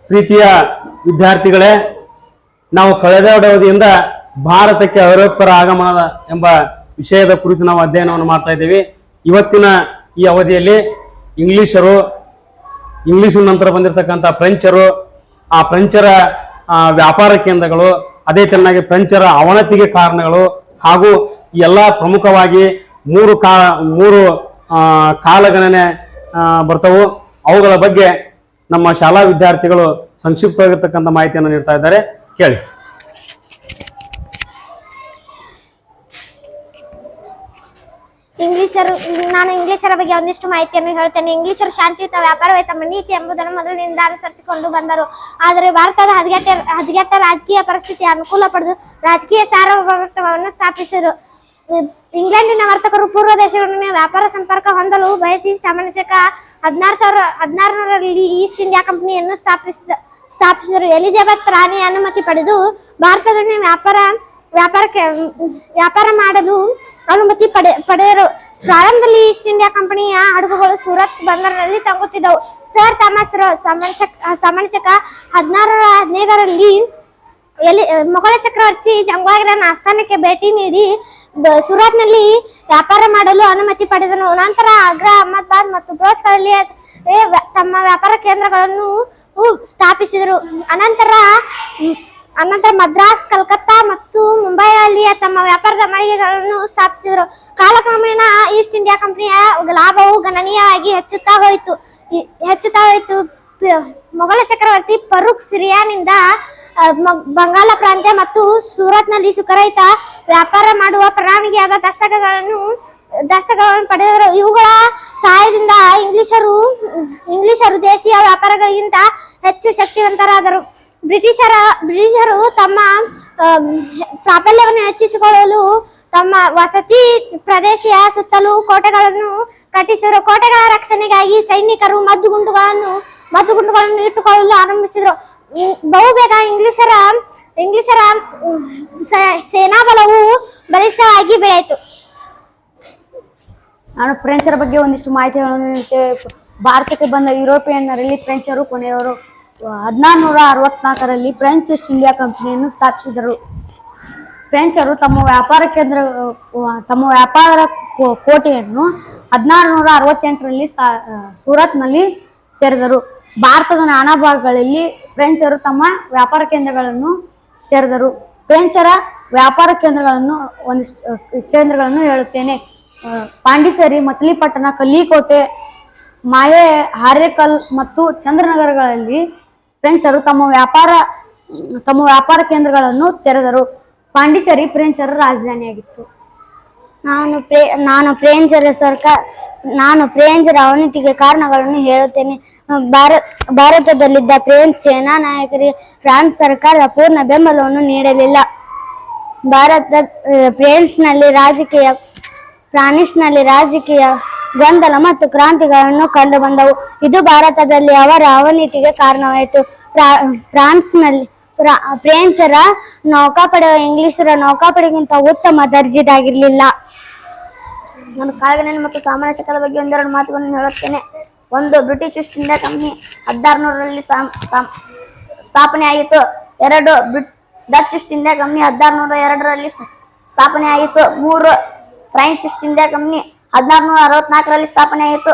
ಪ್ರೀತಿಯ ವಿದ್ಯಾರ್ಥಿಗಳೇ, ನಾವು ಕಳೆದ ಅವಧಿಯಿಂದ ಭಾರತಕ್ಕೆ ಐರೋಪ್ಯರ ಆಗಮನ ಎಂಬ ವಿಷಯದ ಕುರಿತು ನಾವು ಅಧ್ಯಯನವನ್ನು ಮಾಡ್ತಾ ಇದ್ದೀವಿ. ಇವತ್ತಿನ ಈ ಅವಧಿಯಲ್ಲಿ ಇಂಗ್ಲಿಷ್ ನಂತರ ಬಂದಿರತಕ್ಕಂಥ ಫ್ರೆಂಚರು, ಆ ಫ್ರೆಂಚರ ವ್ಯಾಪಾರ ಕೇಂದ್ರಗಳು, ಅದೇ ಚೆನ್ನಾಗಿ ಫ್ರೆಂಚರ ಅವನತಿಗೆ ಕಾರಣಗಳು ಹಾಗೂ ಎಲ್ಲ ಪ್ರಮುಖವಾಗಿ ಮೂರು ಕಾಲಗಣನೆ ಬರ್ತವು. ಅವುಗಳ ಬಗ್ಗೆ ನಮ್ಮ ಶಾಲಾ ವಿದ್ಯಾರ್ಥಿಗಳು ಸಂಕ್ಷಿಪ್ತವಾಗಿರ್ತಕ್ಕಂಥ ಮಾಹಿತಿಯನ್ನು ನೀಡ್ತಾ ಇದ್ದಾರೆ, ಕೇಳಿ. ನಾನು ಇಂಗ್ಲಿಷರ ಬಗ್ಗೆ ಒಂದಿಷ್ಟು ಮಾಹಿತಿಯನ್ನು ಹೇಳ್ತೇನೆ. ಇಂಗ್ಲಿಷರು ಶಾಂತಿಯುತ ವ್ಯಾಪಾರವೇ ತಮ್ಮ ನೀತಿ ಎಂಬುದನ್ನು ಮೊದಲಿನಿಂದ ಅನುಸರಿಸಿಕೊಂಡು ಬಂದರು. ಆದರೆ ಭಾರತದ ಹದಗೆಟ್ಟ ರಾಜಕೀಯ ಪರಿಸ್ಥಿತಿ ಅನುಕೂಲ ಪಡೆದು ರಾಜಕೀಯ ಸಾರ್ವಭೌಮತ್ವವನ್ನು ಸ್ಥಾಪಿಸಿದರು. ಇಂಗ್ಲೆಂಡಿನ ವರ್ತಕರು ಪೂರ್ವ ದೇಶಗಳೊಂದಿಗೆ ವ್ಯಾಪಾರ ಸಂಪರ್ಕ ಹೊಂದಲು ಬಯಸಿ ಸಾಮಾನ್ಯ ಶಕ 1600ರಲ್ಲಿ ಈಸ್ಟ್ ಇಂಡಿಯಾ ಕಂಪನಿಯನ್ನು ಸ್ಥಾಪಿಸಿದರು. ಎಲಿಜಬೆತ್ ರಾಣಿಯ ಅನುಮತಿ ಪಡೆದು ಭಾರತದೊಂದಿಗೆ ವ್ಯಾಪಾರ ಮಾಡಲು ಅನುಮತಿ ಪಡೆದರು. ಪ್ರಾರಂಭದಲ್ಲಿ ಈಸ್ಟ್ ಇಂಡಿಯಾ ಕಂಪನಿಯ ಹಡಗುಗಳು ಸೂರತ್ ಬಂದರಿನಲ್ಲಿ ತಂಗುತ್ತಿದ್ದವು. ಸರ್ ಥಾಮಸ್ ರೋ ಸಾಮಾನ್ಯ ಶಕ 1615ರಲ್ಲಿ ಮೊಘಲ ಚಕ್ರವರ್ತಿ ಜಂಗ್ವಾಗರನ ಆಸ್ಥಾನಕ್ಕೆ ಭೇಟಿ ನೀಡಿ ಸೂರತ್ನಲ್ಲಿ ವ್ಯಾಪಾರ ಮಾಡಲು ಅನುಮತಿ ಪಡೆದನು. ನಂತರ ಆಗ್ರಾ, ಅಹಮದಾಬಾದ್ ಮತ್ತು ಬ್ರೋಚ್ಗಳಲ್ಲಿ ತಮ್ಮ ವ್ಯಾಪಾರ ಕೇಂದ್ರಗಳನ್ನು ಸ್ಥಾಪಿಸಿದರು. ಅನಂತರ ಮದ್ರಾಸ್, ಕಲ್ಕತ್ತಾ ಮತ್ತು ಮುಂಬೈನಲ್ಲಿಯ ತಮ್ಮ ವ್ಯಾಪಾರದ ಮಳಿಗೆಗಳನ್ನು ಸ್ಥಾಪಿಸಿದರು. ಕಾಲಕ್ರಮೇಣ ಈಸ್ಟ್ ಇಂಡಿಯಾ ಕಂಪನಿಯ ಲಾಭವು ಗಣನೀಯವಾಗಿ ಹೆಚ್ಚುತ್ತಾ ಹೋಯಿತು. ಮೊಘಲ ಚಕ್ರವರ್ತಿ ಫರೂಕ್ ಸಿರಿಯಾನಿಂದ ಬಂಗಾಳ ಪ್ರಾಂತ್ಯ ಮತ್ತು ಸೂರತ್ನಲ್ಲಿ ಸುಖರಹಿತ ವ್ಯಾಪಾರ ಮಾಡುವ ಪರವಾನಗಿಯಾದ ದಸ್ತಗಳನ್ನು ಪಡೆದರು. ಇವುಗಳ ಸಹಾಯದಿಂದ ಇಂಗ್ಲಿಷರು ದೇಶೀಯ ವ್ಯಾಪಾರಗಳಿಗಿಂತ ಹೆಚ್ಚು ಶಕ್ತಿವಂತರಾದರು. ಬ್ರಿಟಿಷರು ತಮ್ಮ ಪ್ರಾಬಲ್ಯವನ್ನು ಹೆಚ್ಚಿಸಿಕೊಳ್ಳಲು ತಮ್ಮ ವಸತಿ ಪ್ರದೇಶದ ಸುತ್ತಲೂ ಕೋಟೆಗಳನ್ನು ಕಟ್ಟಿಸಿದರು. ಕೋಟೆಗಳ ರಕ್ಷಣೆಗಾಗಿ ಸೈನಿಕರು ಮದ್ದುಗುಂಡುಗಳನ್ನು ಇಟ್ಟುಕೊಳ್ಳಲು ಆರಂಭಿಸಿದರು. ಬಹುಬೇಗ ಇಂಗ್ಲಿಷರ ಸೇನಾಬಲವು ಬಲಿಷ್ಠವಾಗಿ ಬೆಳೆಯಿತು. ನಾನು ಫ್ರೆಂಚರ ಬಗ್ಗೆ ಒಂದಿಷ್ಟು ಮಾಹಿತಿಗಳನ್ನು ನೀಡುತ್ತೇವೆ. ಭಾರತಕ್ಕೆ ಬಂದ ಯುರೋಪಿಯನ್ನರಲ್ಲಿ ಫ್ರೆಂಚರು ಕೊನೆಯವರು. 1664ರಲ್ಲಿ ಫ್ರೆಂಚ್ ಈಸ್ಟ್ ಇಂಡಿಯಾ ಕಂಪನಿಯನ್ನು ಸ್ಥಾಪಿಸಿದರು. ಫ್ರೆಂಚರು ತಮ್ಮ ವ್ಯಾಪಾರ ಕೋಟೆಯನ್ನು 1668ರಲ್ಲಿ ಸೂರತ್ನಲ್ಲಿ ತೆರೆದರು. ಭಾರತದ ನಾನಾ ಭಾಗಗಳಲ್ಲಿ ಫ್ರೆಂಚರು ತಮ್ಮ ವ್ಯಾಪಾರ ಕೇಂದ್ರಗಳನ್ನು ತೆರೆದರು. ಫ್ರೆಂಚರ ವ್ಯಾಪಾರ ಕೇಂದ್ರಗಳನ್ನು ಹೇಳುತ್ತೇನೆ. ಪಾಂಡಿಚೇರಿ, ಮಚಲಿಪಟ್ಟಣ, ಕಲ್ಲಿಕೋಟೆ, ಮಾಯೆ, ಹಾರೇಕಲ್ ಮತ್ತು ಚಂದ್ರನಗರಗಳಲ್ಲಿ ಫ್ರೆಂಚರು ತಮ್ಮ ವ್ಯಾಪಾರ ಕೇಂದ್ರಗಳನ್ನು ತೆರೆದರು. ಪಾಂಡಿಚೇರಿ ಫ್ರೆಂಚರ ರಾಜಧಾನಿಯಾಗಿತ್ತು. ನಾನು ಫ್ರೆಂಚರ ಅವನತಿಗೆ ಕಾರಣಗಳನ್ನು ಹೇಳುತ್ತೇನೆ. ಭಾರತದಲ್ಲಿದ್ದ ಫ್ರೆಂಚ್ ಸೇನಾ ನಾಯಕರಿಗೆ ಫ್ರಾನ್ಸ್ ಸರ್ಕಾರದ ಪೂರ್ಣ ಬೆಂಬಲವನ್ನು ನೀಡಲಿಲ್ಲ. ಫ್ರಾನ್ಸ್ನಲ್ಲಿ ರಾಜಕೀಯ ಗೊಂದಲ ಮತ್ತು ಕ್ರಾಂತಿಗಳನ್ನು ಕಂಡು ಬಂದವು. ಇದು ಭಾರತದಲ್ಲಿ ಅವರ ಅವನತಿಗೆ ಕಾರಣವಾಯಿತು. ಫ್ರೆಂಚರ ನೌಕಾಪಡೆ ಇಂಗ್ಲಿಷರ ನೌಕಾಪಡೆಗಿಂತ ಉತ್ತಮ ದರ್ಜೆದಾಗಿರಲಿಲ್ಲ. ನಾನು ಕಾಲಗಣನೆ ಮತ್ತು ಸಾಮಾನ್ಯ ಶಕದ ಬಗ್ಗೆ ಒಂದೆರಡು ಮಾತುಗಳನ್ನು ಹೇಳುತ್ತೇನೆ. 1. ಬ್ರಿಟಿಷ್ ಈಸ್ಟ್ ಇಂಡಿಯಾ ಕಂಪನಿ 1600ರಲ್ಲಿ ಸ್ಥಾಪನೆಯಾಯಿತು. 2. ಡಚ್ ಈಸ್ಟ್ ಇಂಡಿಯಾ ಕಂಪನಿ 1602ರಲ್ಲಿ ಸ್ಥಾಪನೆಯಾಯಿತು. 3. ಫ್ರೆಂಚ್ ಈಸ್ಟ್ ಇಂಡಿಯಾ ಕಂಪನಿ 1664ರಲ್ಲಿ ಸ್ಥಾಪನೆಯಾಯಿತು.